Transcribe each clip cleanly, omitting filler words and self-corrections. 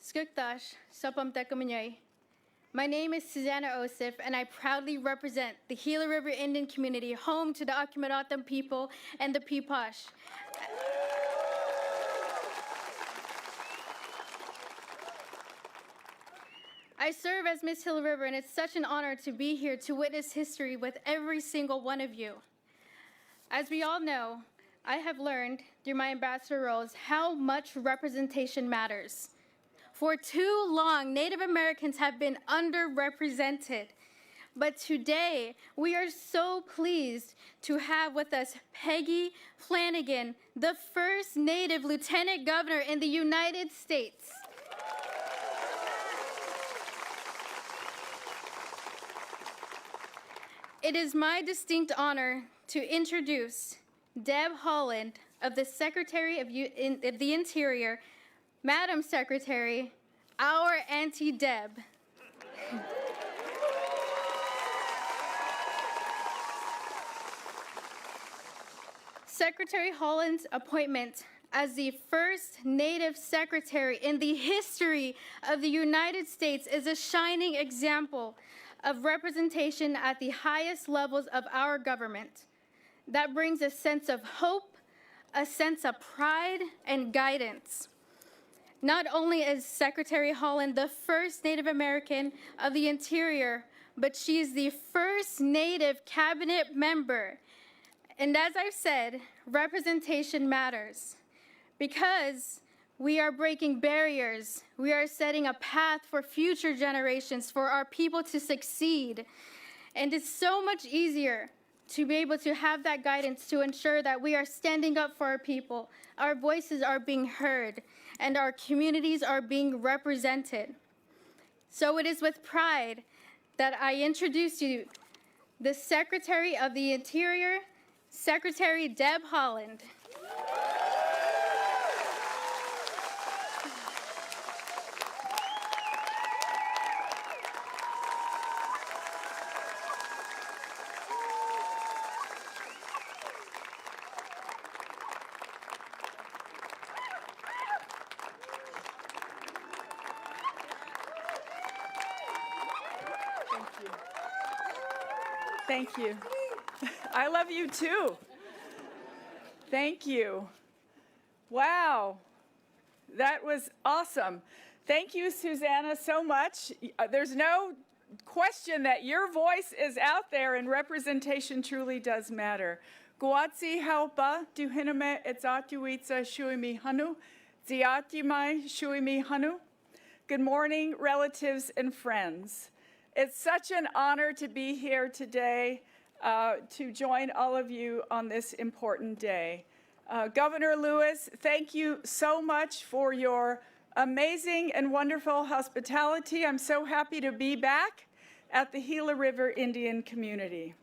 Skuktash, Sopam Tekamenyay. My name is Susanna Osif, and I proudly represent the Gila River Indian community, home to the Akimaratam people and the Pipash. I serve as Miss Gila River, and it's such an honor to be here to witness history with every single one of you. As we all know, I have learned through my ambassador roles how much representation matters. For too long, Native Americans have been underrepresented. But today, we are so pleased to have with us Peggy Flanagan, the first Native Lieutenant Governor in the United States. It is my distinct honor to introduce Deb Haaland of the Secretary of the Interior. Madam Secretary, our Auntie Deb. Secretary Haaland's appointment as the first Native Secretary in the history of the United States is a shining example of representation at the highest levels of our government. That brings a sense of hope, a sense of pride, and guidance. Not only is Secretary Haaland the first Native American of the Interior, but she is the first Native cabinet member. And as I've said, representation matters because we are breaking barriers. We are setting a path for future generations, for our people to succeed. And it's so much easier to be able to have that guidance to ensure that we are standing up for our people, our voices are being heard, and our communities are being represented. So it is with pride that I introduce you the Secretary of the Interior, Secretary Deb Haaland. Thank you. I love you too. Thank you. Wow, that was awesome. Thank you, Susanna, so much. There's no question that your voice is out there and representation truly does matter. Guatsi haupa duhiname etzatuitsa shuimi hanu, ziatimai shuimi hanu. Good morning, relatives and friends. It's such an honor to be here today to join all of you on this important day. Governor Lewis, thank you so much for your amazing and wonderful hospitality. I'm so happy to be back at the Gila River Indian community.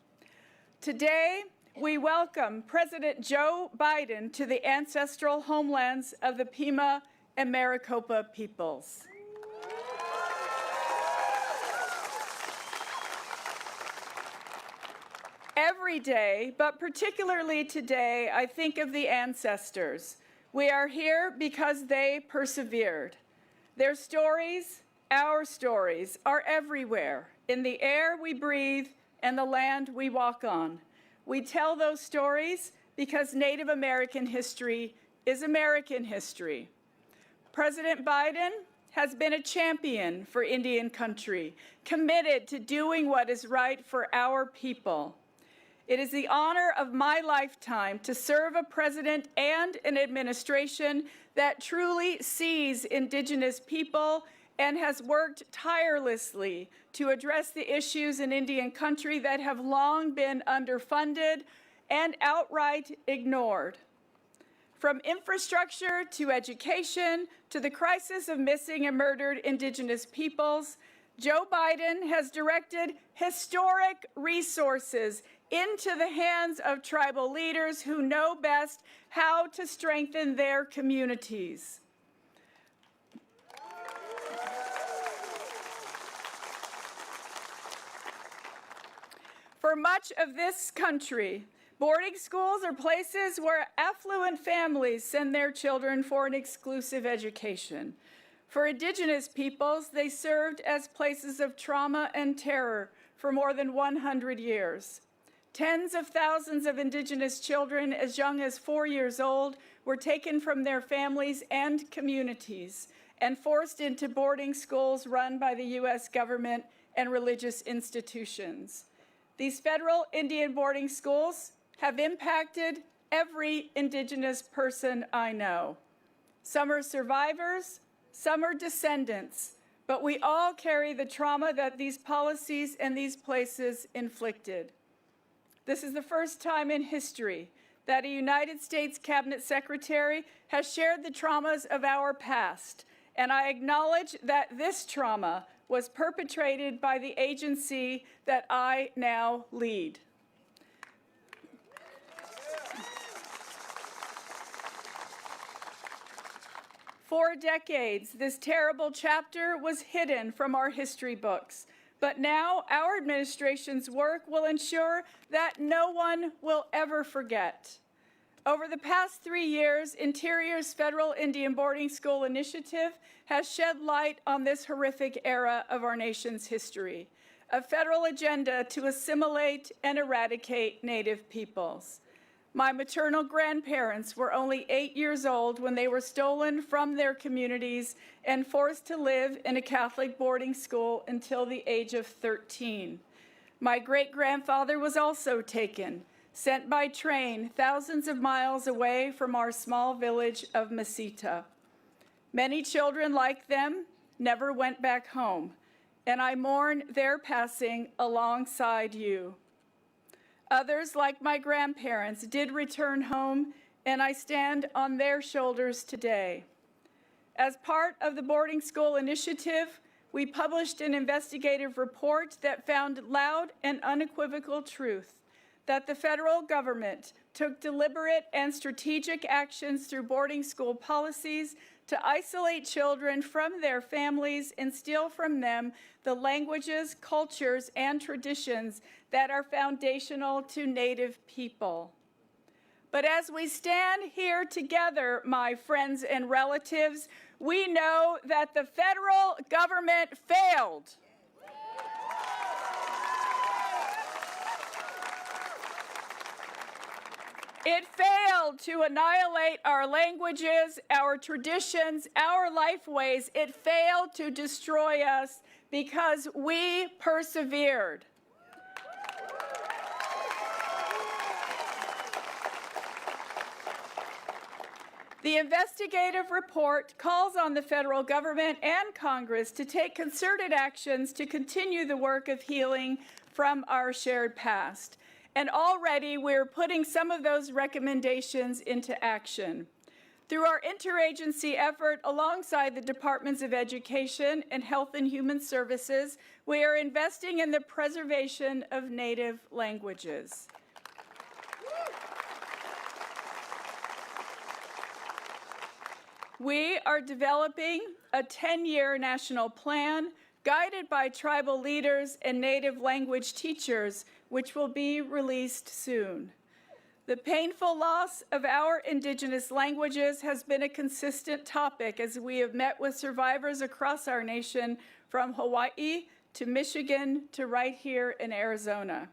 Today, we welcome President Joe Biden to the ancestral homelands of the Pima and Maricopa peoples. Every day, but particularly today, I think of the ancestors. We are here because they persevered. Their stories, our stories, are everywhere, in the air we breathe and the land we walk on. We tell those stories because Native American history is American history. President Biden has been a champion for Indian country, committed to doing what is right for our people. It is the honor of my lifetime to serve a president and an administration that truly sees Indigenous people and has worked tirelessly to address the issues in Indian country that have long been underfunded and outright ignored. From infrastructure to education to the crisis of missing and murdered Indigenous peoples, Joe Biden has directed historic resources into the hands of tribal leaders who know best how to strengthen their communities. For much of this country, boarding schools are places where affluent families send their children for an exclusive education. For Indigenous peoples, they served as places of trauma and terror for more than 100 years. Tens of thousands of Indigenous children as young as 4 years old were taken from their families and communities and forced into boarding schools run by the U.S. government and religious institutions. These federal Indian boarding schools have impacted every Indigenous person I know. Some are survivors, some are descendants, but we all carry the trauma that these policies and these places inflicted. This is the first time in history that a United States Cabinet Secretary has shared the traumas of our past, and I acknowledge that this trauma was perpetrated by the agency that I now lead. For decades, this terrible chapter was hidden from our history books, but now our administration's work will ensure that no one will ever forget. Over the past 3 years, Interior's Federal Indian Boarding School Initiative has shed light on this horrific era of our nation's history, a federal agenda to assimilate and eradicate Native peoples. My maternal grandparents were only 8 years old when they were stolen from their communities and forced to live in a Catholic boarding school until the age of 13. My great-grandfather was also taken, sent by train thousands of miles away from our small village of Mesita. Many children like them never went back home, and I mourn their passing alongside you. Others, like my grandparents, did return home, and I stand on their shoulders today. As part of the boarding school initiative, we published an investigative report that found loud and unequivocal truth that the federal government took deliberate and strategic actions through boarding school policies to isolate children from their families and steal from them the languages, cultures, and traditions that are foundational to Native people. But as we stand here together, my friends and relatives, we know that the federal government failed. It failed to annihilate our languages, our traditions, our lifeways. It failed to destroy us because we persevered. The investigative report calls on the federal government and Congress to take concerted actions to continue the work of healing from our shared past. And already we're putting some of those recommendations into action. Through our interagency effort alongside the Departments of Education and Health and Human Services, we are investing in the preservation of Native languages. We are developing a 10-year national plan guided by tribal leaders and Native language teachers, which will be released soon. The painful loss of our Indigenous languages has been a consistent topic as we have met with survivors across our nation, from Hawaii to Michigan to right here in Arizona.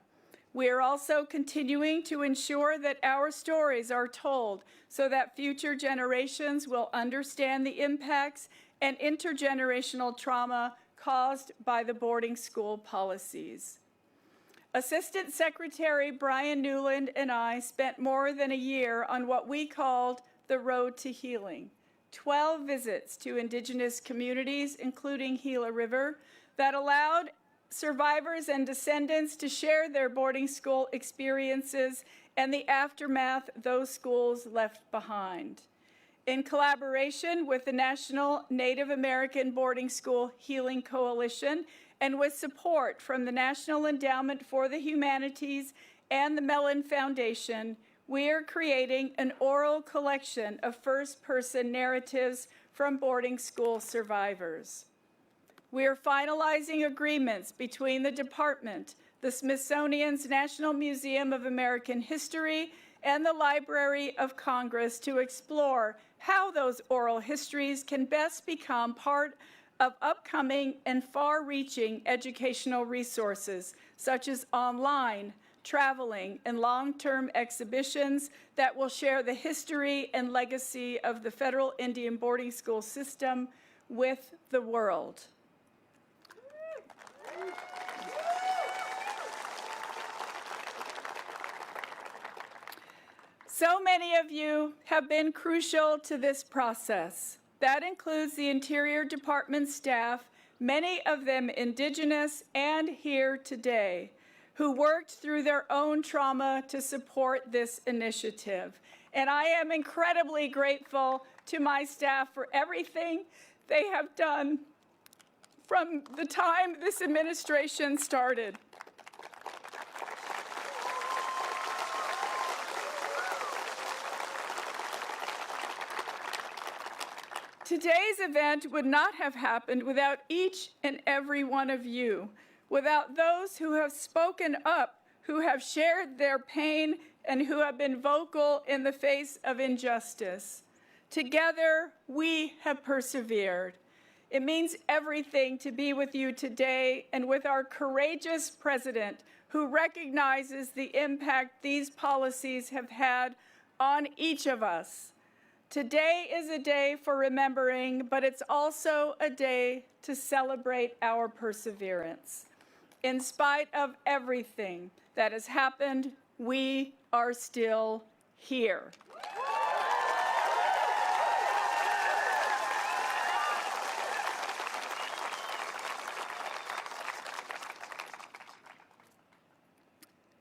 We are also continuing to ensure that our stories are told so that future generations will understand the impacts and intergenerational trauma caused by the boarding school policies. Assistant Secretary Brian Newland and I spent more than a year on what we called the Road to Healing, 12 visits to Indigenous communities, including Gila River, that allowed survivors and descendants to share their boarding school experiences and the aftermath those schools left behind. In collaboration with the National Native American Boarding School Healing Coalition and with support from the National Endowment for the Humanities and the Mellon Foundation, we are creating an oral collection of first-person narratives from boarding school survivors. We are finalizing agreements between the department, the Smithsonian's National Museum of American History, and the Library of Congress to explore how those oral histories can best become part of upcoming and far-reaching educational resources, such as online, traveling, and long-term exhibitions that will share the history and legacy of the federal Indian boarding school system with the world. So many of you have been crucial to this process. That includes the Interior Department staff, many of them Indigenous and here today, who worked through their own trauma to support this initiative. And I am incredibly grateful to my staff for everything they have done from the time this administration started. Today's event would not have happened without each and every one of you, without those who have spoken up, who have shared their pain, and who have been vocal in the face of injustice. Together, we have persevered. It means everything to be with you today and with our courageous president who recognizes the impact these policies have had on each of us. Today is a day for remembering, but it's also a day to celebrate our perseverance. In spite of everything that has happened, we are still here.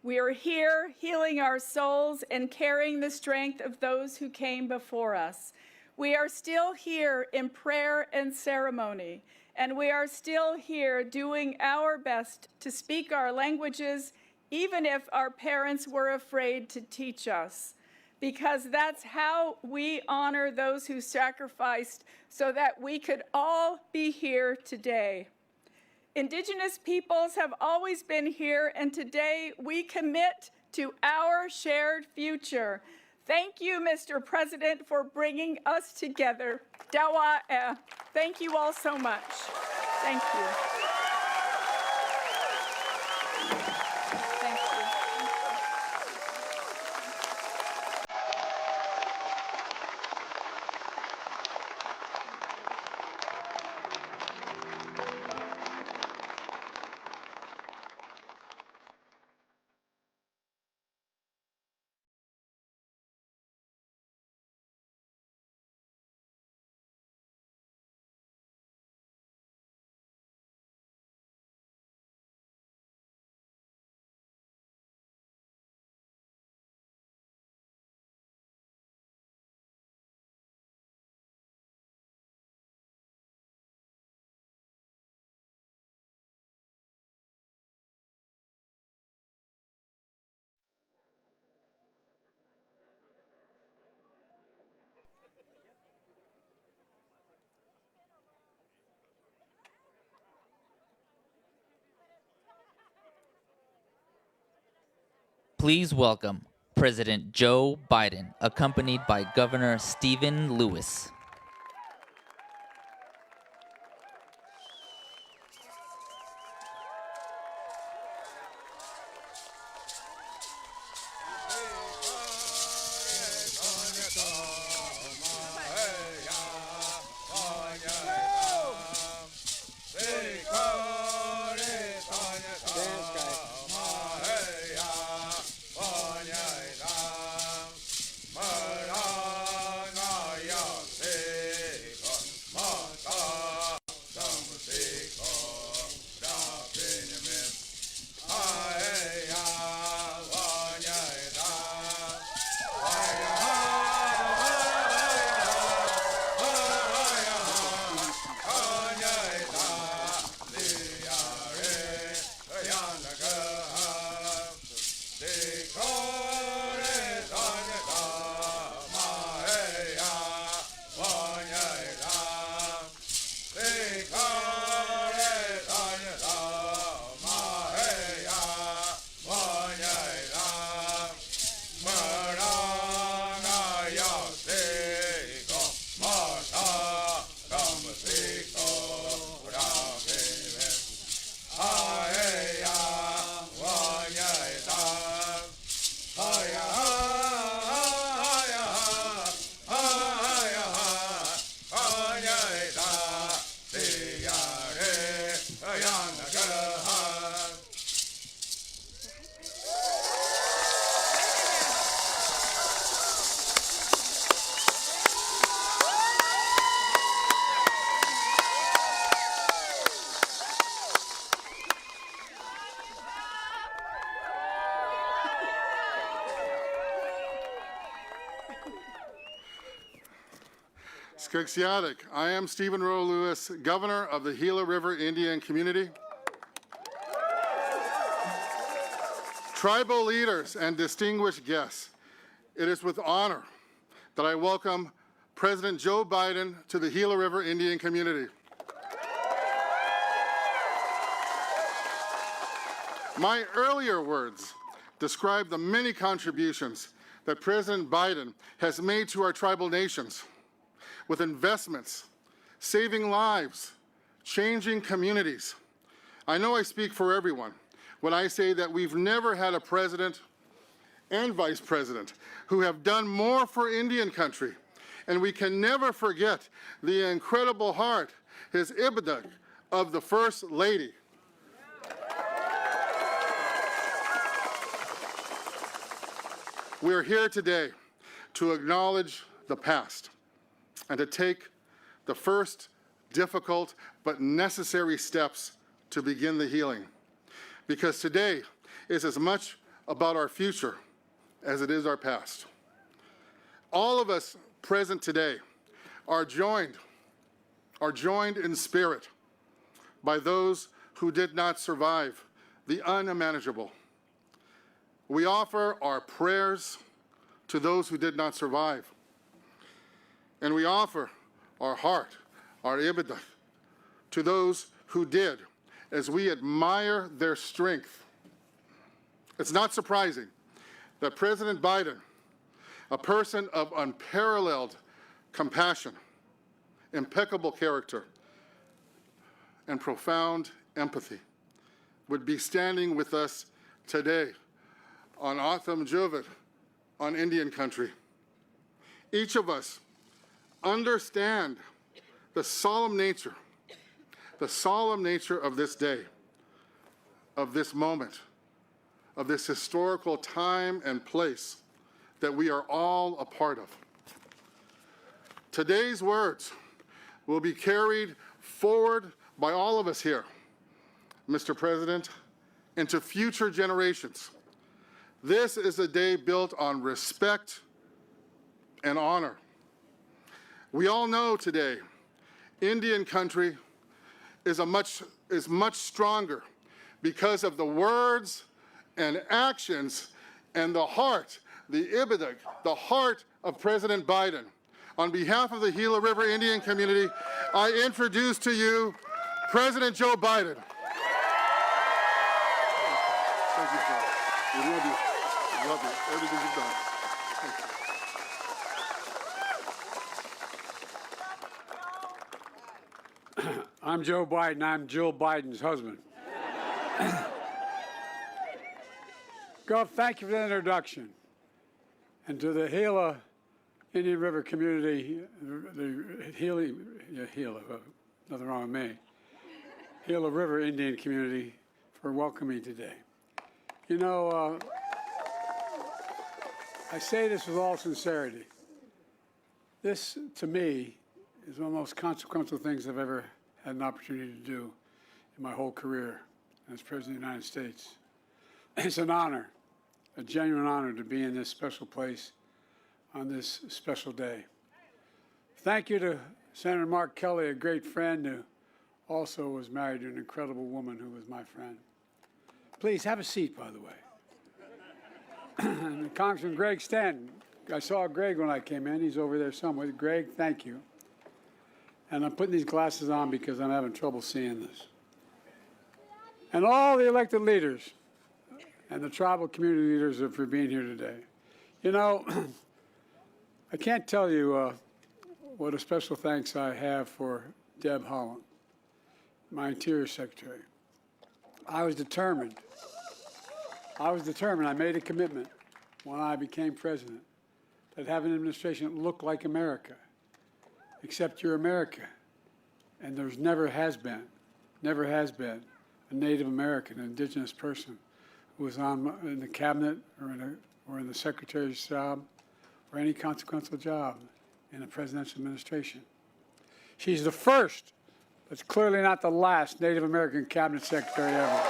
We are here healing our souls and carrying the strength of those who came before us. We are still here in prayer and ceremony, and we are still here doing our best to speak our languages, even if our parents were afraid to teach us, because that's how we honor those who sacrificed so that we could all be here today. Indigenous peoples have always been here, and today we commit to our shared future. Thank you, Mr. President, for bringing us together. Dawa e. Thank you all so much. Thank you. Thank you. Please welcome President Joe Biden, accompanied by Governor Stephen Lewis. Skagsiatic. I am Stephen Rowe Lewis, Governor of the Gila River Indian Community. Tribal leaders and distinguished guests, it is with honor that I welcome President Joe Biden to the Gila River Indian Community. My earlier words describe the many contributions that President Biden has made to our tribal nations with investments, saving lives, changing communities. I know I speak for everyone when I say that we've never had a president and vice president who have done more for Indian country, and we can never forget the incredible heart, his ibada of the First Lady. We are here today to acknowledge the past and to take the first difficult but necessary steps to begin the healing. Because today is as much about our future as it is our past. All of us present today are joined in spirit by those who did not survive the unimaginable. We offer our prayers to those who did not survive. And we offer our heart, our ibada, to those who did, as we admire their strength. It's not surprising that President Biden, a person of unparalleled compassion, impeccable character, and profound empathy, would be standing with us today on Atham Juvat, on Indian country. Each of us understand the solemn nature of this day, of this moment, of this historical time and place that we are all a part of. Today's words will be carried forward by all of us here, Mr. President, into future generations. This is a day built on respect and honor. We all know today, Indian country is much stronger because of the words and actions and the heart, the ibada, the heart of President Biden. On behalf of the Gila River Indian community, I introduce to you President Joe Biden. Thank you, sir. We love you. We love you. Everything you've done. Thank you. I'm Joe Biden. I'm Jill Biden's husband. Gov, thank you for the introduction. And to the Gila Indian River community, nothing wrong with me, Gila River Indian community for welcoming me today. You know, I say this with all sincerity. This, to me, is one of the most consequential things I've ever had an opportunity to do in my whole career as President of the United States. It's an honor, a genuine honor to be in this special place on this special day. Thank you to Senator Mark Kelly, a great friend who also was married to an incredible woman who was my friend. Please have a seat, by the way. And Congressman Greg Stanton, I saw Greg when I came in. He's over there somewhere. Greg, thank you. And I'm putting these glasses on because I'm having trouble seeing this. And all the elected leaders and the tribal community leaders for being here today. You know, I can't tell you what a special thanks I have for Deb Haaland, my Interior Secretary. I was determined. I made a commitment when I became president that have an administration that looked like America, except you're America. And there's never has been a Native American, an indigenous person who was in the cabinet or in the secretary's job or any consequential job in a presidential administration. She's the first, but clearly not the last, Native American cabinet secretary ever.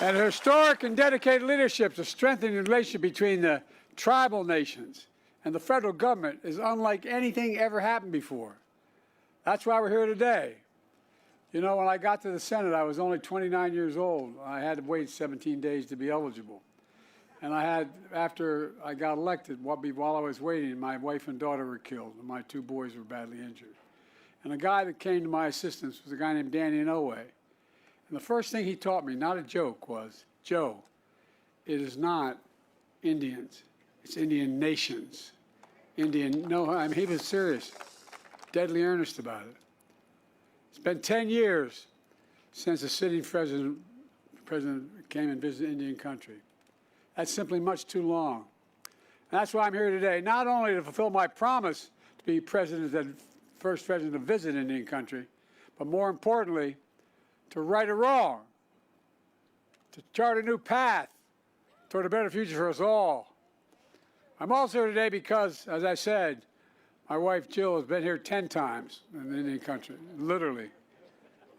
And her historic and dedicated leadership to strengthening the relationship between the tribal nations and the federal government is unlike anything ever happened before. That's why we're here today. You know, when I got to the Senate, I was only 29 years old. I had to wait 17 days to be eligible. And after I got elected, while I was waiting, my wife and daughter were killed, and my 2 boys were badly injured. And the guy that came to my assistance was a guy named Danny Inouye. And the first thing he taught me, not a joke, was, Joe, it is not Indians, it's Indian nations. He was serious, deadly earnest about it. It's been 10 years since the sitting president came and visited Indian country. That's simply much too long. And that's why I'm here today, not only to fulfill my promise to be first president to visit Indian country, but more importantly, to right a wrong, to chart a new path toward a better future for us all. I'm also here today because, as I said, my wife Jill has been here 10 times in Indian country, literally.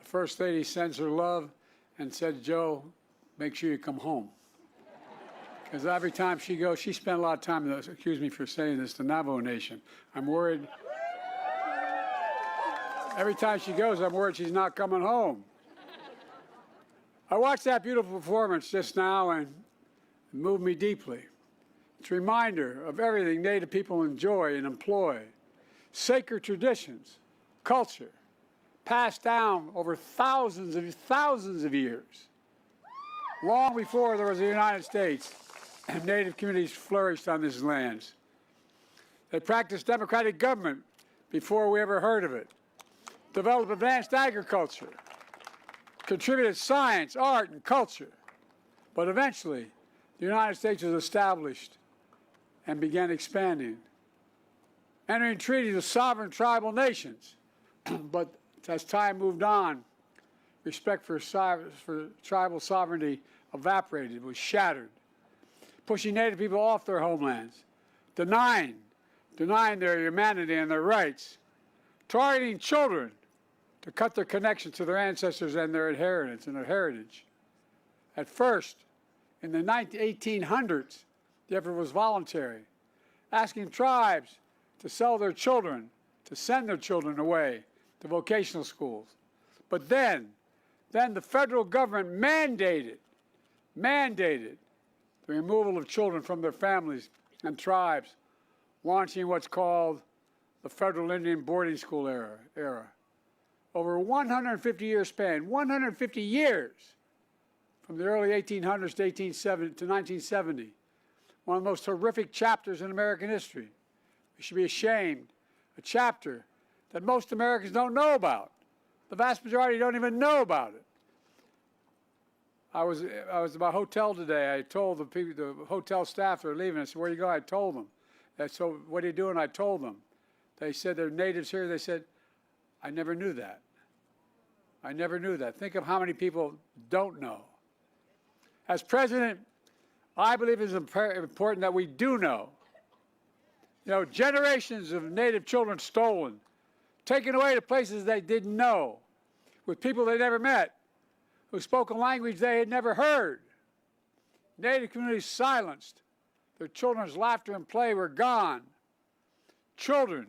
The First Lady sends her love and said, Joe, make sure you come home. Because every time she goes, she spent a lot of time, excuse me for saying this, the Navajo Nation. I'm worried. Every time she goes, I'm worried she's not coming home. I watched that beautiful performance just now and it moved me deeply. It's a reminder of everything Native people enjoy and employ. Sacred traditions, culture, passed down over thousands of years. Long before there was a United States, and Native communities flourished on these lands. They practiced democratic government before we ever heard of it, developed advanced agriculture, contributed science, art, and culture. But eventually, the United States was established and began expanding, entering treaties with sovereign tribal nations. But as time moved on, respect for tribal sovereignty evaporated, was shattered, pushing Native people off their homelands, denying their humanity and their rights, targeting children to cut their connection to their ancestors and their inheritance and their heritage. At first, in the 1800s, the effort was voluntary, asking tribes to sell their children, to send their children away to vocational schools. But then the federal government mandated the removal of children from their families and tribes, launching what's called the Federal Indian Boarding School era. Over a 150-year span, 150 years, from the early 1800s to 1970, one of the most horrific chapters in American history. We should be ashamed. A chapter that most Americans don't know about. The vast majority don't even know about it. I was at my hotel today. I told the hotel staff they're leaving. I said, where you go? I told them. I said, so what are you doing? I told them. They said they're natives here. They said, I never knew that. I never knew that. Think of how many people don't know. As president, I believe it's important that we do know. You know, generations of Native children stolen, taken away to places they didn't know, with people they never met, who spoke a language they had never heard. Native communities silenced. Their children's laughter and play were gone. Children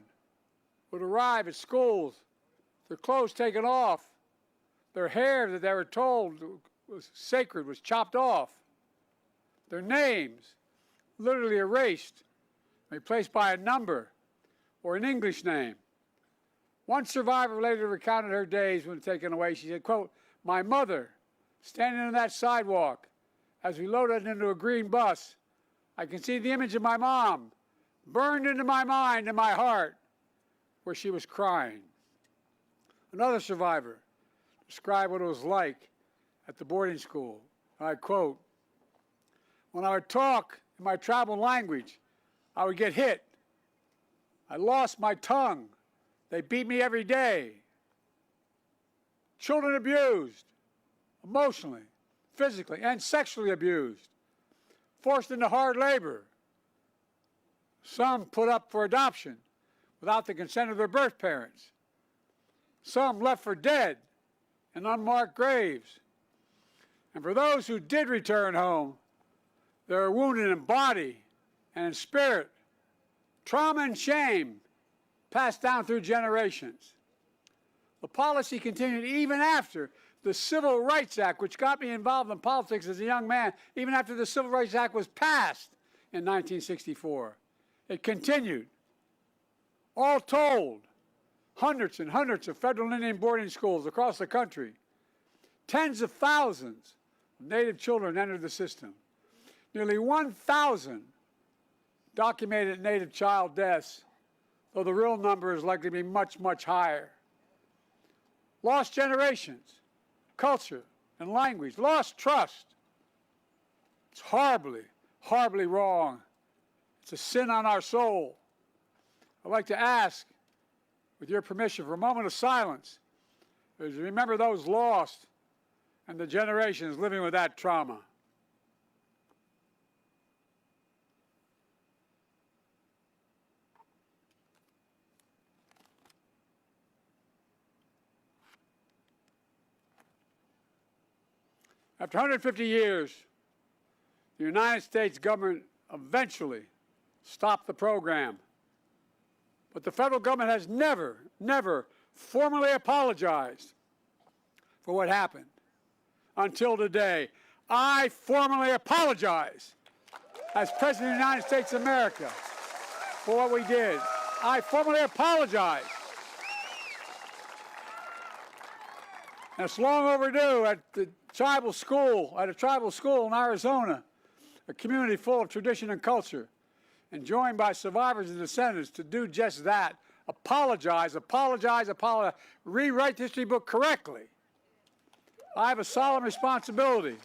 would arrive at schools, their clothes taken off, their hair that they were told was sacred was chopped off, their names literally erased, replaced by a number or an English name. One survivor later recounted her days when taken away. She said, quote, my mother, standing on that sidewalk as we loaded into a green bus, I can see the image of my mom burned into my mind and my heart where she was crying. Another survivor described what it was like at the boarding school. I quote, when I would talk in my tribal language, I would get hit. I lost my tongue. They beat me every day. Children abused, emotionally, physically, and sexually abused, forced into hard labor. Some put up for adoption without the consent of their birth parents. Some left for dead in unmarked graves. And for those who did return home, they were wounded in body and in spirit. trauma and shame passed down through generations. The policy continued even after the Civil Rights Act, which got me involved in politics as a young man, even after the Civil Rights Act was passed in 1964. It continued. All told, hundreds and hundreds of federal Indian boarding schools across the country, tens of thousands of Native children entered the system. Nearly 1,000 documented Native child deaths, though the real number is likely to be much, much higher. Lost generations, culture and language, lost trust. It's horribly, horribly wrong. It's a sin on our soul. I'd like to ask, with your permission, for a moment of silence, as we remember those lost and the generations living with that trauma. After 150 years, the United States government eventually stopped the program. But the federal government has never formally apologized for what happened until today. I formally apologize as President of the United States of America for what we did. I formally apologize. And it's long overdue at a tribal school in Arizona, a community full of tradition and culture, and joined by survivors and descendants to do just that. Apologize, apologize, apologize. Rewrite the history book correctly. I have a solemn responsibility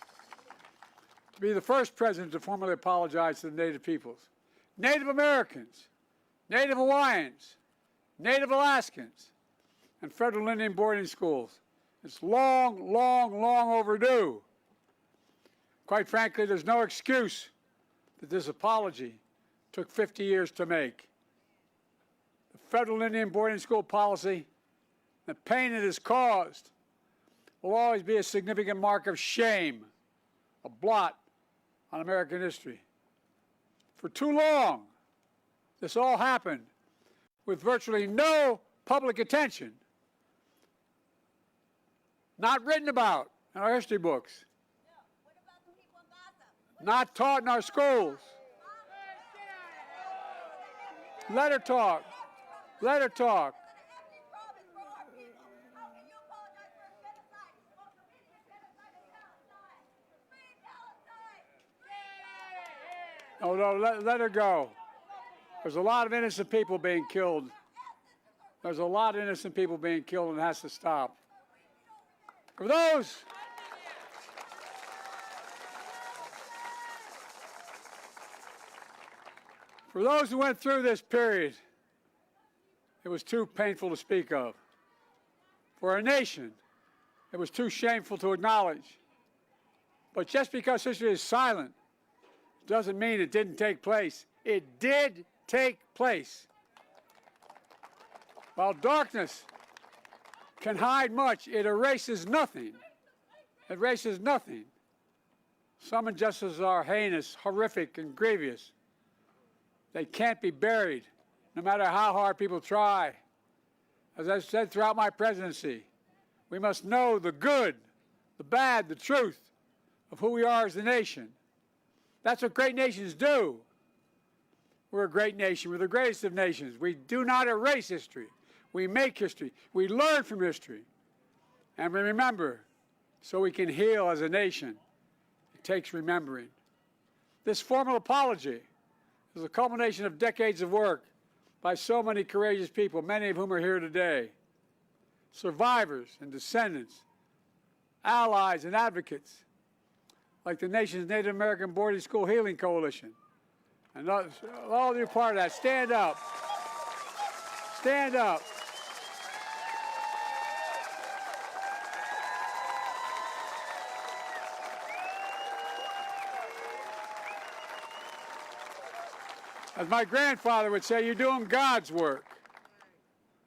to be the first president to formally apologize to the Native peoples. Native Americans, Native Hawaiians, Native Alaskans, and federal Indian boarding schools. It's long, long, long overdue. Quite frankly, there's no excuse that this apology took 50 years to make. The federal Indian boarding school policy, the pain it has caused, will always be a significant mark of shame, a blot on American history. For too long, this all happened with virtually no public attention, not written about in our history books, not taught in our schools. Let her talk. Let her talk. Oh, no, let her go. There's a lot of innocent people being killed. There's a lot of innocent people being killed, and it has to stop. For those who went through this period, it was too painful to speak of. For our nation, it was too shameful to acknowledge. But just because history is silent doesn't mean it didn't take place. It did take place. While darkness can hide much, it erases nothing. It erases nothing. Some injustices are heinous, horrific, and grievous. They can't be buried, no matter how hard people try. As I've said throughout my presidency, we must know the good, the bad, the truth of who we are as a nation. That's what great nations do. We're a great nation. We're the greatest of nations. We do not erase history. We make history. We learn from history. And we remember so we can heal as a nation. It takes remembering. This formal apology is a culmination of decades of work by so many courageous people, many of whom are here today. Survivors and descendants, allies and advocates, like the nation's Native American Boarding School Healing Coalition. And all of you are part of that. Stand up. Stand up. As my grandfather would say, you're doing God's work.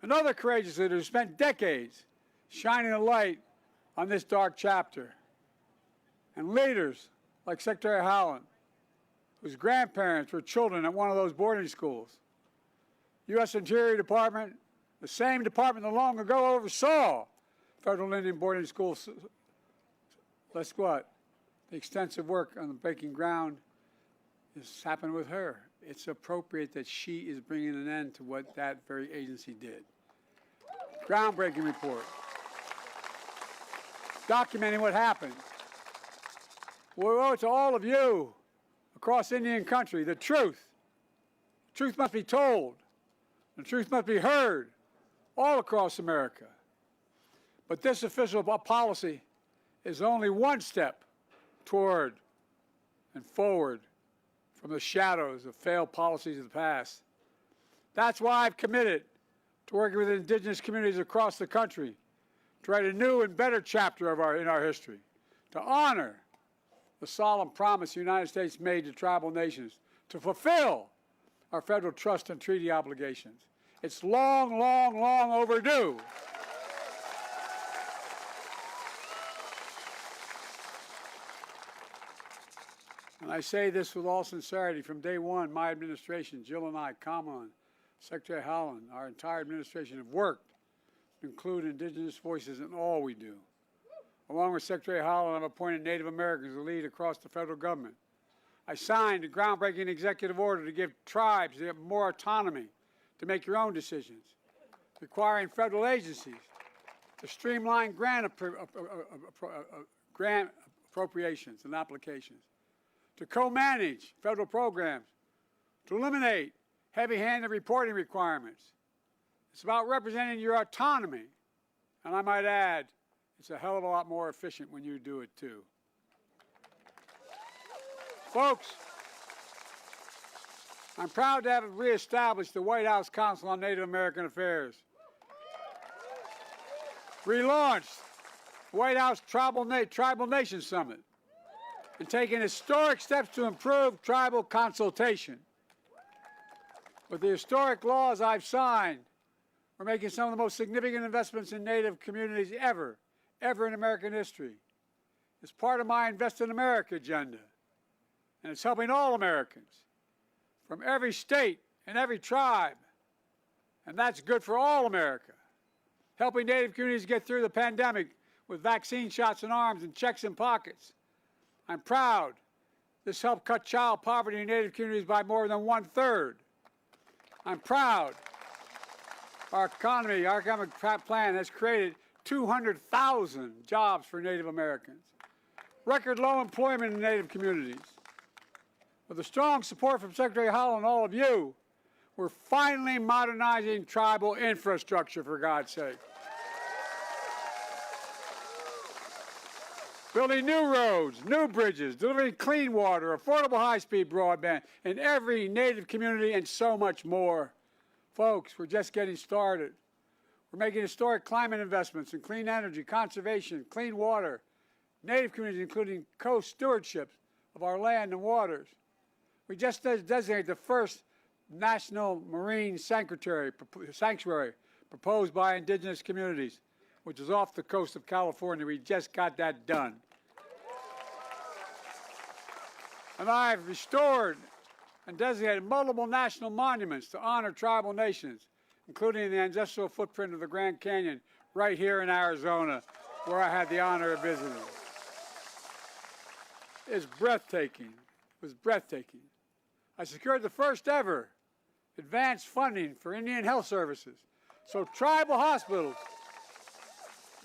Another courageous leader who spent decades shining a light on this dark chapter. And leaders like Secretary Howland, whose grandparents were children at one of those boarding schools. U.S. Interior Department, the same department that long ago oversaw federal Indian boarding schools. Let's what? The extensive work on the breaking ground has happened with her. It's appropriate that she is bringing an end to what that very agency did. Groundbreaking report, documenting what happened. We owe it to all of you across Indian country the truth. The truth must be told. The truth must be heard all across America. But this official policy is only one step toward and forward from the shadows of failed policies of the past. That's why I've committed to working with indigenous communities across the country to write a new and better chapter in our history, to honor the solemn promise the United States made to tribal nations to fulfill our federal trust and treaty obligations. It's long, long, long overdue. And I say this with all sincerity. From day one, my administration, Jill and I, Kamala, Secretary Howland, our entire administration have worked to include indigenous voices in all we do. Along with Secretary Howland, I've appointed Native Americans to lead across the federal government. I signed a groundbreaking executive order to give tribes more autonomy to make your own decisions, requiring federal agencies to streamline grant appropriations and applications, to co-manage federal programs, to eliminate heavy-handed reporting requirements. It's about representing your autonomy. And I might add, it's a hell of a lot more efficient when you do it too. Folks, I'm proud to have reestablished the White House Council on Native American Affairs, relaunched the White House Tribal Nation Summit, and taken historic steps to improve tribal consultation. With the historic laws I've signed, we're making some of the most significant investments in Native communities ever in American history. It's part of my Invest in America agenda, and it's helping all Americans from every state and every tribe, and that's good for all America. Helping Native communities get through the pandemic with vaccine shots in arms and checks in pockets. I'm proud this helped cut child poverty in Native communities by more than 1/3. I'm proud our economic plan has created 200,000 jobs for Native Americans. Record low employment in Native communities. With the strong support from Secretary Howell and all of you, we're finally modernizing tribal infrastructure, for God's sake. Building new roads, new bridges, delivering clean water, affordable high-speed broadband in every Native community, and so much more. Folks, we're just getting started. We're making historic climate investments in clean energy, conservation, clean water, Native communities, including co-stewardship of our land and waters. We just designated the first National Marine Sanctuary proposed by indigenous communities, which is off the coast of California. We just got that done. And I've restored and designated multiple national monuments to honor tribal nations, including the ancestral footprint of the Grand Canyon right here in Arizona, where I had the honor of visiting. It's breathtaking. It was breathtaking. I secured the first ever advanced funding for Indian health services, so tribal hospitals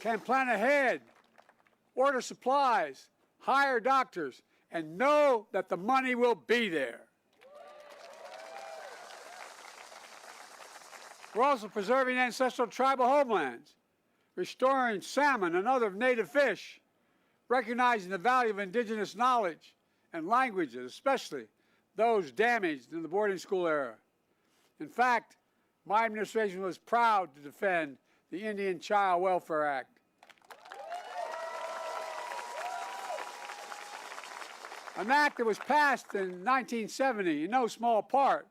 can plan ahead, order supplies, hire doctors, and know that the money will be there. We're also preserving ancestral tribal homelands, restoring salmon and other native fish, recognizing the value of indigenous knowledge and languages, especially those damaged in the boarding school era. In fact, my administration was proud to defend the Indian Child Welfare Act. An act that was passed in 1970 in no small part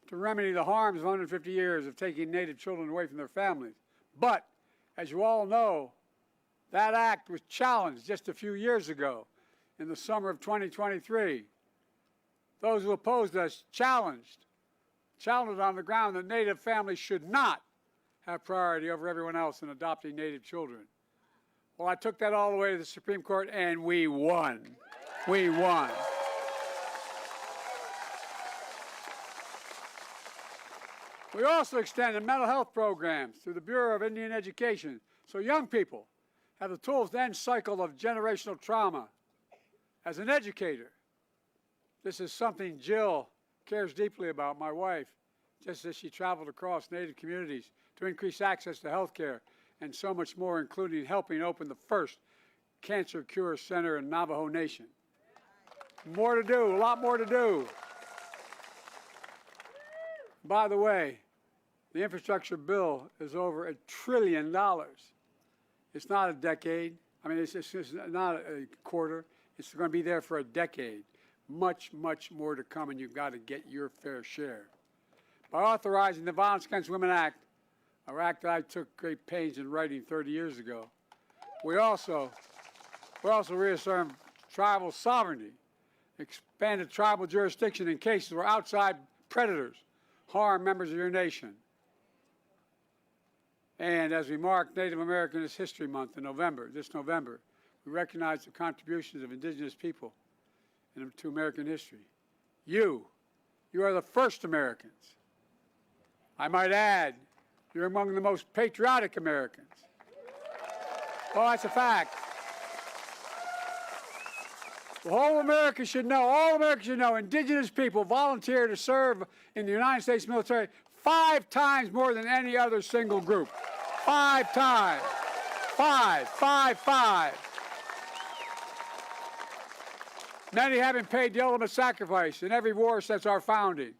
to remedy the harms of 150 years of taking Native children away from their families. But, as you all know, that act was challenged just a few years ago in the summer of 2023. Those who opposed us challenged challenged on the ground that Native families should not have priority over everyone else in adopting Native children. Well, I took that all the way to the Supreme Court, and we won. We won. We also extended mental health programs through the Bureau of Indian Education so young people have the tools to end cycle of generational trauma. As an educator, this is something Jill cares deeply about, my wife, just as she traveled across Native communities to increase access to health care and so much more, including helping open the first cancer cure center in Navajo Nation. More to do, a lot more to do. By the way, the infrastructure bill is over $1 trillion. It's not a decade. I mean, it's not a quarter. It's going to be there for a decade. Much, much more to come, and you've got to get your fair share. By authorizing the Violence Against Women Act, an act that I took great pains in writing 30 years ago, we also reaffirmed tribal sovereignty, expanded tribal jurisdiction in cases where outside predators harm members of your nation. And as we mark Native American History Month in November, this November, we recognize the contributions of indigenous people to American history. You are the first Americans. I might add, you're among the most patriotic Americans. Oh, that's a fact. The whole America should know, all Americans should know, indigenous people volunteer to serve in the United States military 5 times more than any other single group. 5 times. 5. Many having paid the ultimate sacrifice in every war since our founding.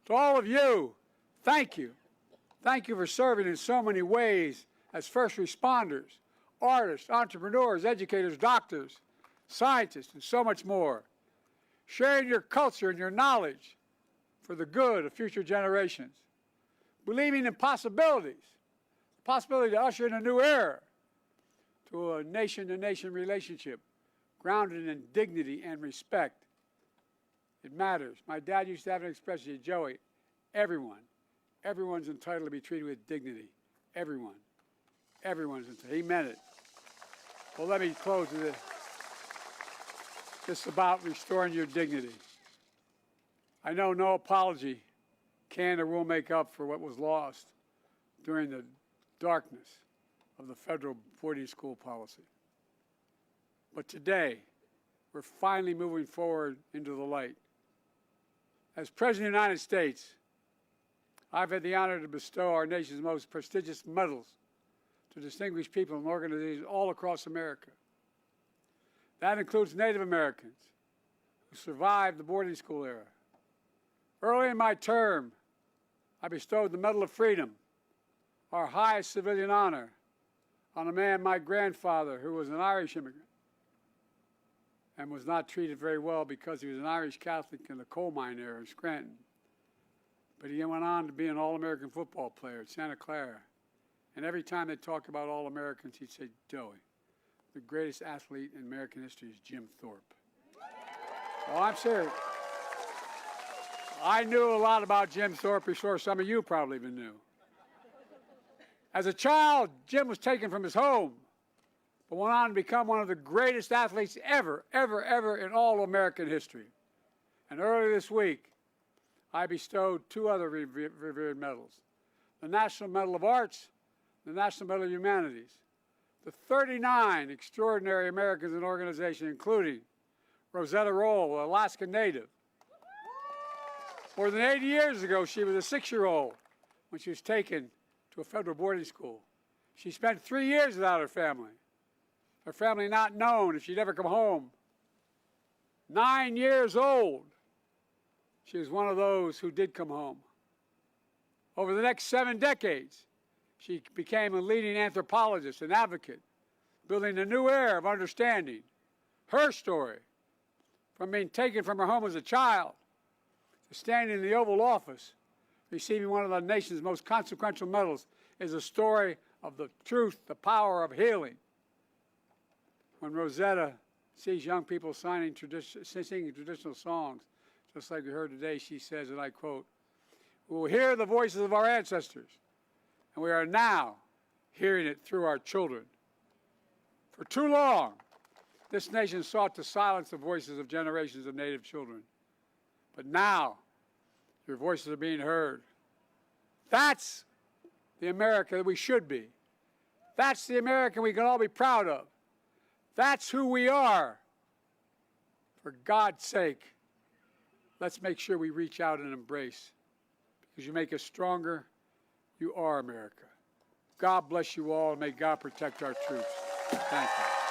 To all of you, thank you. Thank you for serving in so many ways as first responders, artists, entrepreneurs, educators, doctors, scientists, and so much more. Sharing your culture and your knowledge for the good of future generations. Believing in possibilities, the possibility to usher in a new era to a nation-to-nation relationship grounded in dignity and respect. It matters. My dad used to have an expression, Joey, everyone's entitled to be treated with dignity. Everyone's entitled. He meant it. Well, let me close with this. This is about restoring your dignity. I know no apology can or will make up for what was lost during the darkness of the federal boarding school policy. But today, we're finally moving forward into the light. As President of the United States, I've had the honor to bestow our nation's most prestigious medals to distinguished people and organizations all across America. That includes Native Americans who survived the boarding school era. Early in my term, I bestowed the Medal of Freedom, our highest civilian honor, on a man, my grandfather, who was an Irish immigrant and was not treated very well because he was an Irish Catholic in the coal mine era in Scranton. But he went on to be an All-American football player at Santa Clara. And every time they talked about All-Americans, he'd say, Joey, the greatest athlete in American history is Jim Thorpe. Oh, I'm serious. I knew a lot about Jim Thorpe before some of you probably even knew. As a child, Jim was taken from his home, but went on to become one of the greatest athletes ever in all American history. And earlier this week, I bestowed 2 other revered medals, the National Medal of Arts, the National Medal of Humanities, the 39 extraordinary Americans and organizations, including Rosetta Roll, an Alaska Native. More than 80 years ago, she was a 6-year-old when she was taken to a federal boarding school. She spent 3 years without her family not known if she'd ever come home. 9 years old, she was one of those who did come home. Over the next 7 decades, she became a leading anthropologist and advocate, building a new era of understanding. Her story, from being taken from her home as a child to standing in the Oval Office, receiving one of the nation's most consequential medals, is a story of the truth, the power of healing. When Rosetta sees young people singing traditional songs, just like we heard today, she says, and I quote, who will hear the voices of our ancestors, and we are now hearing it through our children. For too long, this nation sought to silence the voices of generations of Native children. But now, your voices are being heard. That's the America that we should be. That's the America we can all be proud of. That's who we are. For God's sake, let's make sure we reach out and embrace, because you make us stronger. You are America. God bless you all, and may God protect our troops. Thank you.